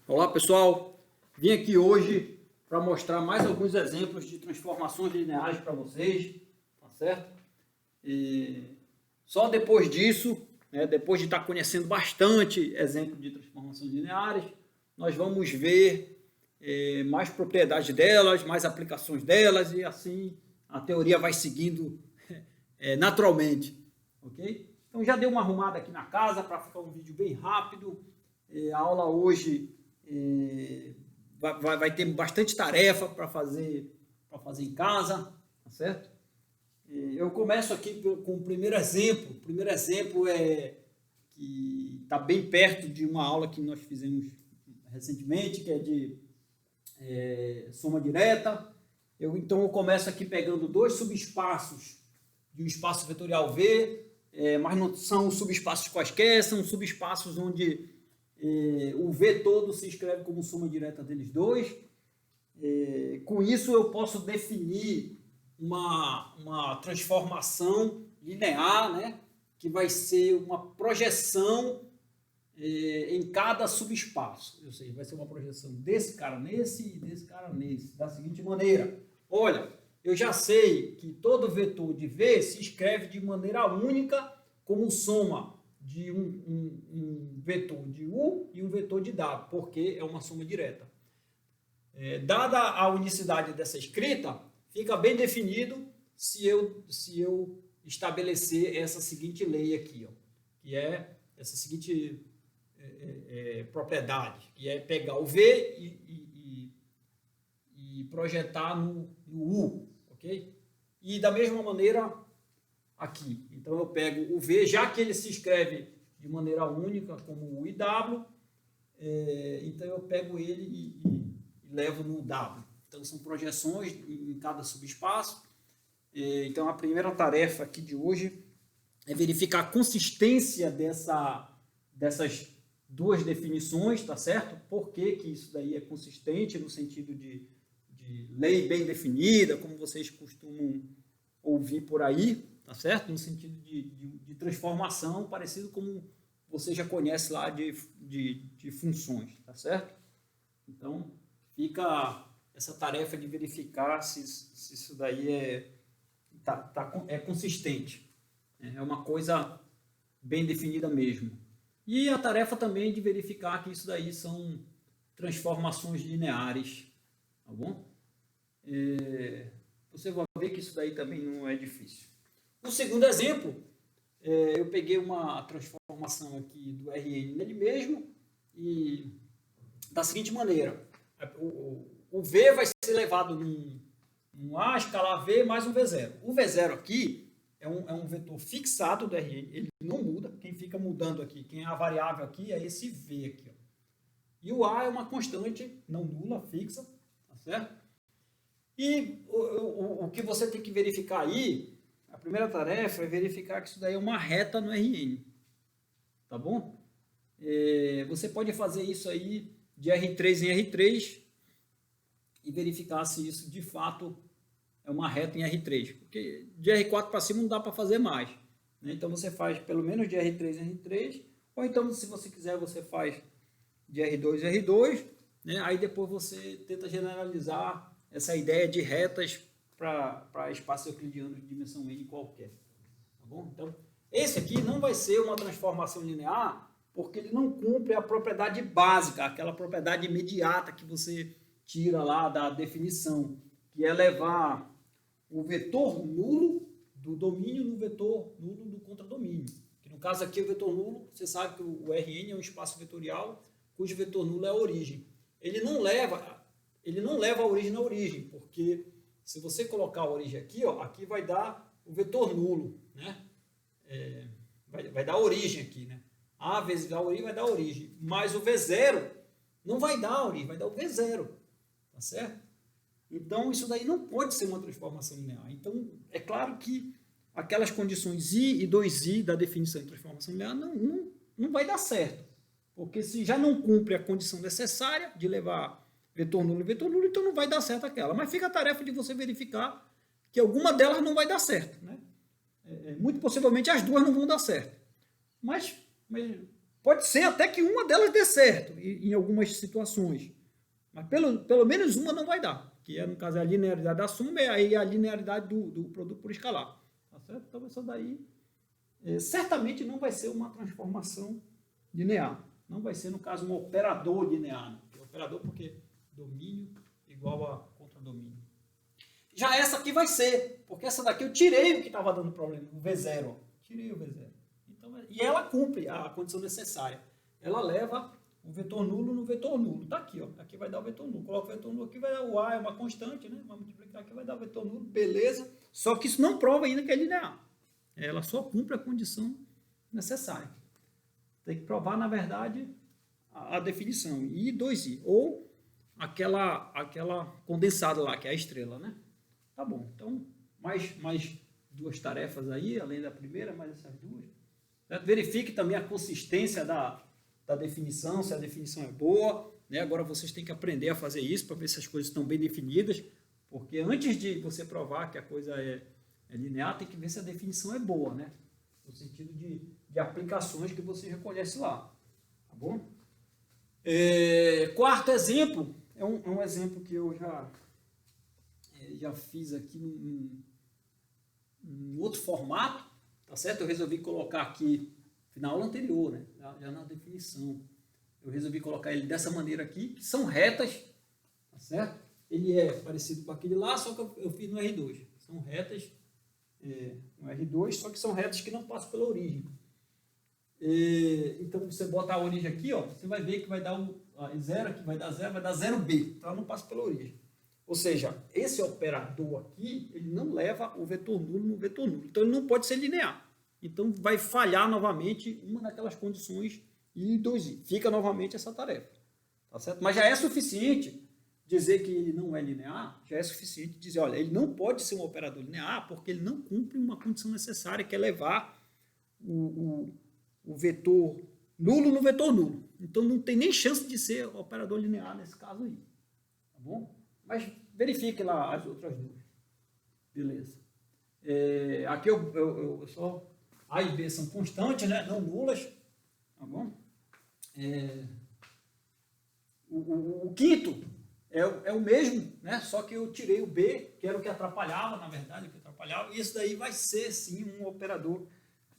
Olá pessoal, vim aqui hoje para mostrar mais alguns exemplos de transformações lineares para vocês, tá certo? E só depois disso, depois de estar conhecendo bastante exemplos de transformações lineares, nós vamos ver mais propriedades delas, mais aplicações delas e assim a teoria vai seguindo naturalmente, ok? Então já dei uma arrumada aqui na casa para ficar um vídeo bem rápido. A aula hoje vai ter bastante tarefa para fazer em casa, tá certo? Eu começo aqui com o primeiro exemplo. O primeiro exemplo que está bem perto de uma aula que nós fizemos recentemente, que é de soma direta. Então eu começo aqui pegando dois subespaços de um espaço vetorial V, mas não são subespaços quaisquer, são subespaços onde o V todo se escreve como soma direta deles dois. Com isso eu posso definir uma transformação linear, né, que vai ser uma projeção em cada subespaço. Ou seja, vai ser uma projeção desse cara nesse e desse cara nesse, da seguinte maneira. Olha, eu já sei que todo vetor de V se escreve de maneira única como soma de um vetor de U e um vetor de W, porque é uma soma direta. Dada a unicidade dessa escrita, fica bem definido se eu estabelecer essa seguinte lei aqui, ó, que é essa seguinte propriedade, que é pegar o V e projetar no U, ok? E da mesma maneira aqui. Então eu pego o V, já que ele se escreve de maneira única como U e W, então eu pego ele e levo no W. Então são projeções em cada subespaço. Então a primeira tarefa aqui de hoje é verificar a consistência dessas duas definições, tá certo? Por que isso daí é consistente no sentido de lei bem definida, como vocês costumam ouvir por aí, tá certo? No sentido de transformação, parecido como você já conhece lá de funções, tá certo? Então, fica essa tarefa de verificar se isso daí é consistente. É uma coisa bem definida mesmo. E a tarefa também de verificar que isso daí são transformações lineares, tá bom? Você vai ver que isso daí também não é difícil. O segundo exemplo, eu peguei uma transformação aqui do Rn nele mesmo e da seguinte maneira, o V vai ser levado num A escalar V mais um V0. O V0 aqui é um vetor fixado do Rn, ele não muda, quem fica mudando aqui, quem é a variável aqui é esse V aqui, ó. E o A é uma constante não nula, fixa, tá certo? E o que você tem que verificar aí, a primeira tarefa é verificar que isso daí é uma reta no Rn, tá bom? Você pode fazer isso aí de R3 em R3 e verificar se isso de fato é uma reta em R3, porque de R4 para cima não dá para fazer mais, né? Então você faz pelo menos de R3 em R3, ou então se você quiser você faz de R2 em R2, né? Aí depois você tenta generalizar essa ideia de retas para espaços euclidianos de dimensão n qualquer, tá bom? Então esse aqui não vai ser uma transformação linear, porque ele não cumpre a propriedade básica, aquela propriedade imediata que você tira lá da definição, que é levar o vetor nulo do domínio no vetor nulo do contradomínio. Que no caso aqui o vetor nulo, você sabe que o Rn é um espaço vetorial cujo vetor nulo é a origem. Ele não leva a origem na origem, porque se você colocar a origem aqui, ó, aqui vai dar o vetor nulo, né? Vai dar a origem aqui, né? A vezes a origem vai dar a origem, mas o V0 não vai dar a origem, vai dar o V0, tá certo? Então isso daí não pode ser uma transformação linear. Então é claro que aquelas condições I e 2I da definição de transformação linear não vai dar certo, porque se já não cumpre a condição necessária de levar vetor nulo e vetor nulo, então não vai dar certo aquela. Mas fica a tarefa de você verificar que alguma delas não vai dar certo, né? Muito possivelmente as duas não vão dar certo. Mas Pode ser até que uma delas dê certo em algumas situações, mas pelo menos uma não vai dar, que é, no caso, a linearidade da soma e aí a linearidade do produto por escalar. Tá certo? Então, isso daí certamente não vai ser uma transformação linear. Não vai ser, no caso, um operador linear. Né? Operador porque domínio igual a contradomínio. Já essa aqui vai ser, porque essa daqui eu tirei o que estava dando problema, o V0. Ó. Tirei o V0. Então, e ela cumpre a condição necessária. Ela leva o vetor nulo no vetor nulo. Está aqui, ó. Aqui vai dar o vetor nulo. Coloca o vetor nulo aqui, vai dar o A, é uma constante, né? Vai multiplicar aqui, vai dar o vetor nulo. Beleza. Só que isso não prova ainda que é linear. Ela só cumpre a condição necessária. Tem que provar, na verdade, a definição. I 2I. Ou aquela condensada lá, que é a estrela, né? Tá bom. Então, mais duas tarefas aí, além da primeira, mais essas duas. Certo? Verifique também a consistência da definição, se a definição é boa. Né? Agora vocês têm que aprender a fazer isso para ver se as coisas estão bem definidas, porque antes de você provar que a coisa é linear, tem que ver se a definição é boa, né? No sentido de aplicações que você reconhece lá. Tá bom? Quarto exemplo, é um exemplo que eu já fiz aqui num outro formato, tá certo? Eu resolvi colocar aqui, na aula anterior, né? Já na definição. Eu resolvi colocar ele dessa maneira aqui, que são retas, tá certo? Ele é parecido com aquele lá, só que eu fiz no R2. São retas no R2, só que são retas que não passam pela origem. Então, você bota a origem aqui, ó, você vai ver que vai dar zero, aqui vai dar 0B. Então, ela não passa pela origem. Ou seja, esse operador aqui, ele não leva o vetor nulo no vetor nulo. Então, ele não pode ser linear. Então, vai falhar novamente uma daquelas condições I e 2I. Fica novamente essa tarefa. Tá certo? Mas já é suficiente dizer que ele não é linear, já é suficiente dizer, olha, ele não pode ser um operador linear porque ele não cumpre uma condição necessária, que é levar o vetor nulo no vetor nulo. Então, não tem nem chance de ser operador linear nesse caso aí. Tá bom? Mas verifique lá as outras duas. Beleza. Aqui eu só... A e B são constantes, né? Não nulas. Tá bom? O quinto é o mesmo, né? Só que eu tirei o B, que era o que atrapalhava, na verdade, o que atrapalhava. E isso daí vai ser, sim, um operador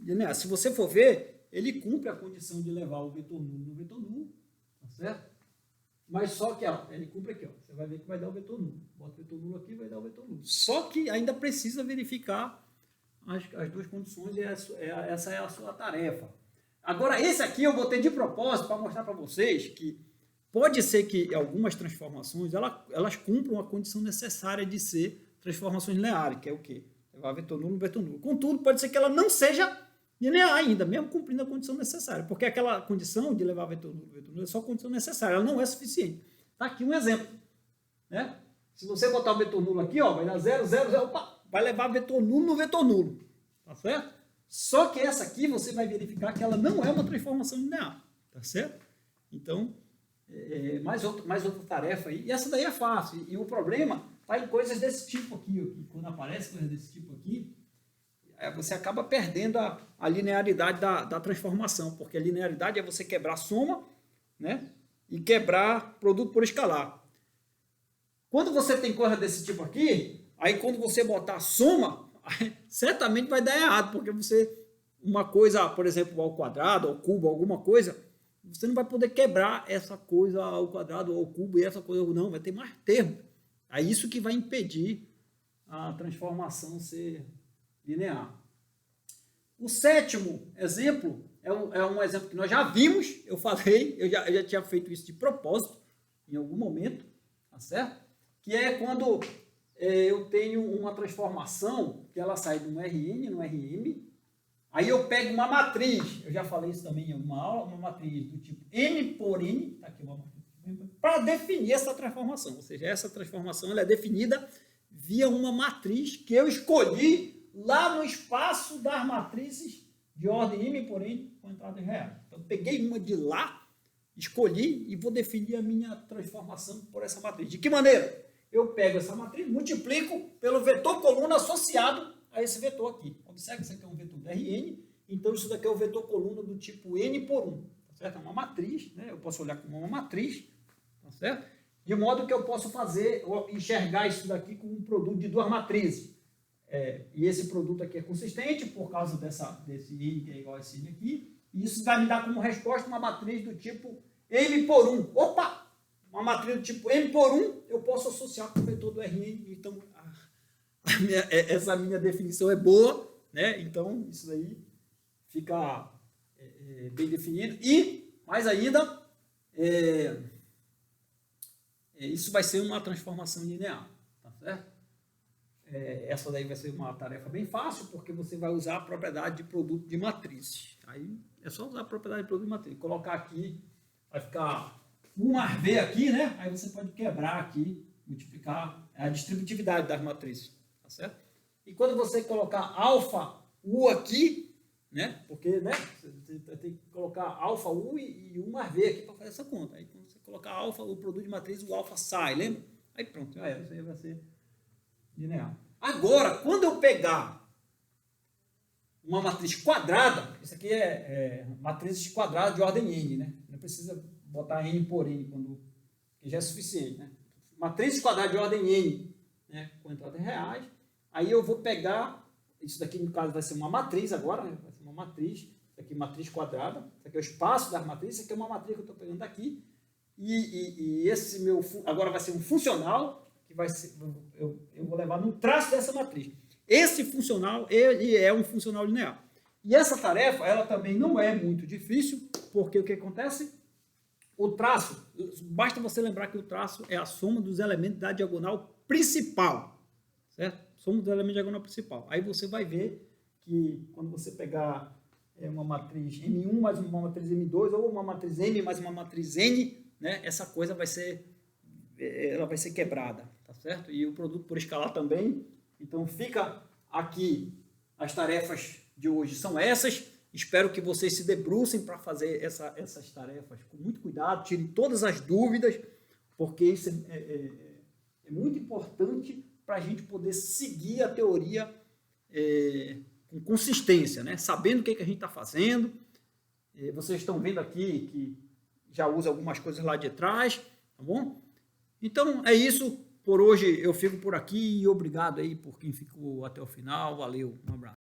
linear. Se você for ver, ele cumpre a condição de levar o vetor nulo no vetor nulo. Tá certo? Mas só que, ó, ele cumpre aqui, ó. Você vai ver que vai dar o vetor nulo. Bota o vetor nulo aqui, vai dar o vetor nulo. Só que ainda precisa verificar as duas condições e essa é a sua tarefa. Agora, esse aqui eu botei de propósito para mostrar para vocês que pode ser que algumas transformações elas cumpram a condição necessária de ser transformações lineares, que é o quê? Levar vetor nulo no vetor nulo. Contudo, pode ser que ela não seja linear ainda, mesmo cumprindo a condição necessária, porque aquela condição de levar vetor nulo é só condição necessária, ela não é suficiente. Está aqui um exemplo. Né? Se você botar o vetor nulo aqui, ó, vai dar 0, 0, 0, opa, vai levar vetor nulo no vetor nulo. Tá certo? Só que essa aqui você vai verificar que ela não é uma transformação linear. Tá certo? Então, mais outra tarefa aí. E essa daí é fácil. E o problema está em coisas desse tipo aqui. Ó, que quando aparece coisas desse tipo aqui, você acaba perdendo a linearidade da transformação. Porque a linearidade é você quebrar a soma, né? E quebrar produto por escalar. Quando você tem coisa desse tipo aqui, aí quando você botar a soma, certamente vai dar errado, porque uma coisa, por exemplo, ao quadrado, ao cubo, alguma coisa, você não vai poder quebrar essa coisa ao quadrado, ao cubo, e essa coisa não, vai ter mais termo. É isso que vai impedir a transformação ser linear. O sétimo exemplo é um exemplo que nós já vimos, eu falei, eu já tinha feito isso de propósito, em algum momento, tá certo? Que é quando eu tenho uma transformação que ela sai de um Rn no Rm, aí eu pego uma matriz, eu já falei isso também em alguma aula, uma matriz do tipo n por n, tá aqui uma matriz, para definir essa transformação, ou seja, essa transformação ela é definida via uma matriz que eu escolhi lá no espaço das matrizes de ordem m por n com entradas reais. Então, eu peguei uma de lá, escolhi e vou definir a minha transformação por essa matriz. De que maneira? Eu pego essa matriz, multiplico pelo vetor coluna associado a esse vetor aqui. Observe que isso aqui é um vetor de Rn, então isso daqui é o vetor coluna do tipo n por 1. certo? É uma matriz, né? Eu posso olhar como uma matriz, tá certo? De modo que eu posso fazer, enxergar isso daqui como um produto de duas matrizes. E esse produto aqui é consistente por causa desse N que é igual a esse N aqui. E isso vai me dar como resposta uma matriz do tipo M por 1. Opa! Uma matriz do tipo M por 1, eu posso associar com o vetor do Rn. Então, essa minha definição é boa, né? Então, isso daí fica bem definido. E, mais ainda, isso vai ser uma transformação linear, tá certo? Essa daí vai ser uma tarefa bem fácil, porque você vai usar a propriedade de produto de matrizes. Aí é só usar a propriedade de produto de matriz. Colocar aqui, vai ficar 1 mais V aqui, né? Aí você pode quebrar aqui, multiplicar a distributividade das matrizes, tá certo? E quando você colocar alfa U aqui, né? Porque, né? Você tem que colocar alfa U e 1 mais V aqui para fazer essa conta. Aí quando você colocar alfa, o produto de matriz, o alfa sai, lembra? Aí pronto, isso aí vai ser linear. Agora, quando eu pegar uma matriz quadrada, isso aqui é matrizes quadradas de ordem N, né? Não precisa botar N por N, que já é suficiente, né? Matrizes quadradas de ordem N, né? Com entradas reais. Aí eu vou pegar, isso daqui no caso vai ser uma matriz agora, né? Vai ser uma matriz, isso aqui matriz quadrada, isso aqui é o espaço das matrizes, isso aqui é uma matriz que eu estou pegando daqui. E esse meu, agora vai ser um funcional, que vai ser, eu vou levar no traço dessa matriz. Esse funcional, ele é um funcional linear. E essa tarefa, ela também não é muito difícil, porque o que acontece? O traço, basta você lembrar que o traço é a soma dos elementos da diagonal principal, certo? Soma dos elementos da diagonal principal. Aí você vai ver que quando você pegar uma matriz M1 mais uma matriz M2, ou uma matriz M mais uma matriz N, né? Essa coisa vai ser quebrada, tá certo? E o produto por escalar também. Então fica aqui, as tarefas de hoje são essas. Espero que vocês se debrucem para fazer essas tarefas com muito cuidado, tirem todas as dúvidas, porque isso é muito importante para a gente poder seguir a teoria com consistência, né? Sabendo o que a gente está fazendo. Vocês estão vendo aqui que já usa algumas coisas lá de trás, tá bom? Então é isso. Por hoje eu fico por aqui e obrigado aí por quem ficou até o final. Valeu, um abraço.